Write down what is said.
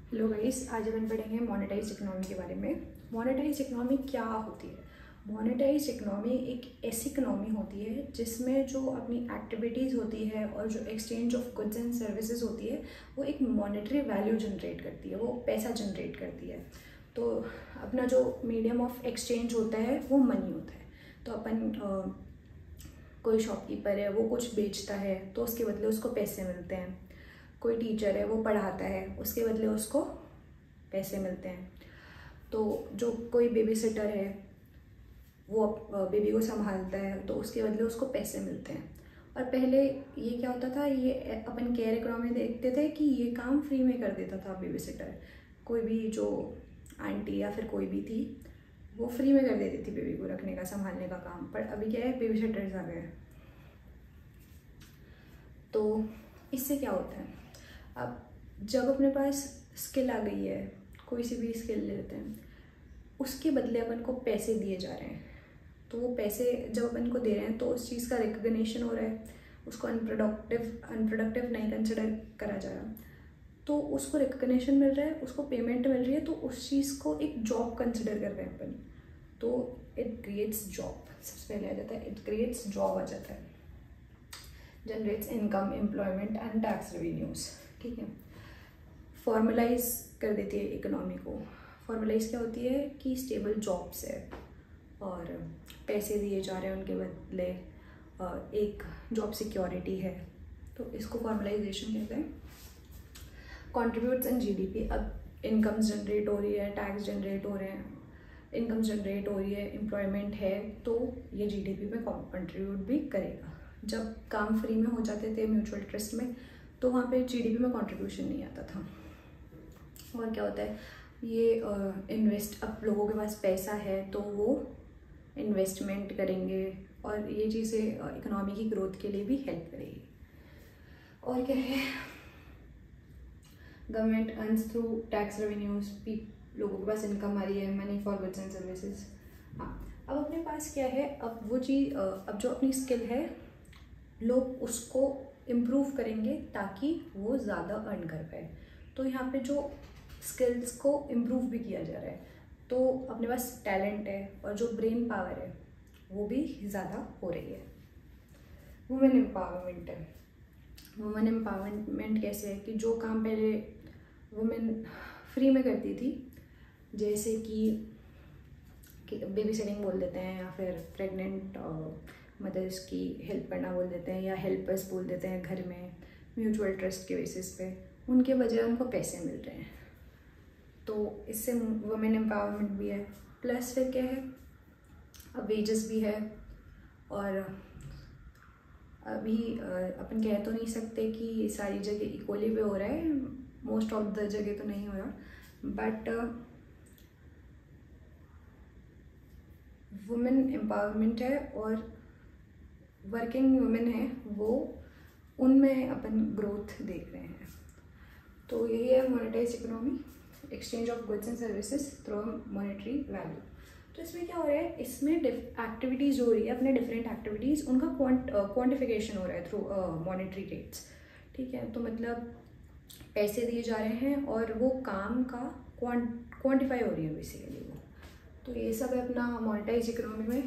Hello guys, आज अपन पढ़ेंगे monetise economy के बारे में। मोनेटाइज इकोनॉमी क्या होती है? मोनेटाइज इकोनॉमी एक ऐसी इकोनॉमी होती है जिसमें जो अपनी एक्टिविटीज़ होती है और जो exchange of goods and services होती है वो एक मॉनेटरी वैल्यू जनरेट करती है, वो पैसा जनरेट करती है। तो अपना जो मीडियम ऑफ एक्सचेंज होता है वो मनी होता है। तो अपन कोई शॉपकीपर है, वो कुछ बेचता है तो उसके बदले उसको पैसे मिलते हैं। कोई टीचर है, वो पढ़ाता है, उसके बदले उसको पैसे मिलते हैं। तो जो कोई बेबी सिटर है, वो बेबी को संभालता है तो उसके बदले उसको पैसे मिलते हैं। और पहले ये क्या होता था, ये अपन केयर इकोनॉमी देखते थे कि ये काम फ्री में कर देता था बेबी सिटर। कोई भी जो आंटी या फिर कोई भी थी वो फ्री में कर देती थी बेबी को रखने का, संभालने का काम। पर अभी क्या है, बेबी सिटर्स आ गए। तो इससे क्या होता है, अब जब अपने पास स्किल आ गई है, कोई सी भी स्किल ले लेते हैं, उसके बदले अपन को पैसे दिए जा रहे हैं। तो वो पैसे जब अपन को दे रहे हैं तो उस चीज़ का रिकग्निशन हो रहा है, उसको अनप्रोडक्टिव नहीं कंसिडर करा जा रहा। तो उसको रिकग्निशन मिल रहा है, उसको पेमेंट मिल रही है, तो उस चीज़ को एक जॉब कंसिडर कर रहे हैं अपन। तो इट क्रिएट्स जॉब, सबसे पहले आ जाता है, इट क्रिएट्स जॉब आ जाता है। Generates income, employment and tax revenues. ठीक है, फॉर्मलाइज कर देती है इकोनॉमी को। फॉर्मलाइज क्या होती है कि स्टेबल जॉब्स है और पैसे दिए जा रहे हैं उनके बदले, एक जॉब सिक्योरिटी है, तो इसको फॉर्मलाइजेशन कहते हैं। कंट्रीब्यूट्स इन जीडीपी, अब इनकम जनरेट हो रही है, टैक्स जनरेट हो रहे हैं, इनकम जनरेट हो रही है, एम्प्लॉयमेंट है, तो ये जीडीपी में कंट्रीब्यूट भी करेगा। जब काम फ्री में हो जाते थे म्यूचुअल ट्रस्ट में, तो वहाँ पे जीडीपी में कंट्रीब्यूशन नहीं आता था। और क्या होता है, ये इन्वेस्ट, अब लोगों के पास पैसा है तो वो इन्वेस्टमेंट करेंगे और ये चीज़ें इकोनॉमी की ग्रोथ के लिए भी हेल्प करेगी। और क्या है, government earns through tax revenues, लोगों के पास इनकम आ रही है, money for goods and services. हाँ, अब अपने पास क्या है, अब वो चीज़, अब जो अपनी स्किल है लोग उसको इम्प्रूव करेंगे ताकि वो ज़्यादा अर्न कर पाए। तो यहाँ पे जो स्किल्स को इम्प्रूव भी किया जा रहा है, तो अपने पास टैलेंट है और जो ब्रेन पावर है वो भी ज़्यादा हो रही है। वुमेन एम्पावरमेंट है। वुमेन एम्पावरमेंट कैसे है कि जो काम पहले वुमेन फ्री में करती थी, जैसे कि बेबी सिटिंग बोल देते हैं, या फिर प्रेग्नेंट मदर्स की हेल्प करना बोल देते हैं, या हेल्पर्स बोल देते हैं घर में, म्यूचुअल ट्रस्ट के बेसिस पे, उनके बजाय उनको पैसे मिल रहे हैं। तो इससे वुमेन एम्पावरमेंट भी है। प्लस फिर क्या है, अब वेजेस भी है। और अभी अपन कह तो नहीं सकते कि सारी जगह इक्वली पे हो रहा है, मोस्ट ऑफ द जगह तो नहीं हो रहा, बट वुमेन एम्पावरमेंट है और वर्किंग वुमेन है, वो उनमें अपन ग्रोथ देख रहे हैं। तो यही है monetise economy, exchange of goods and services through monetary value. तो इसमें क्या हो रहा है, इसमें एक्टिविटीज़ हो रही है, अपने डिफरेंट एक्टिविटीज़, उनका क्वांटिफिकेशन हो रहा है थ्रू मॉनेटरी रेट्स। ठीक है, तो मतलब पैसे दिए जा रहे हैं और वो काम का क्वांटिफाई हो रही है बेसिकली वो। तो ये सब है अपना मोनेटाइज इकोनॉमी में।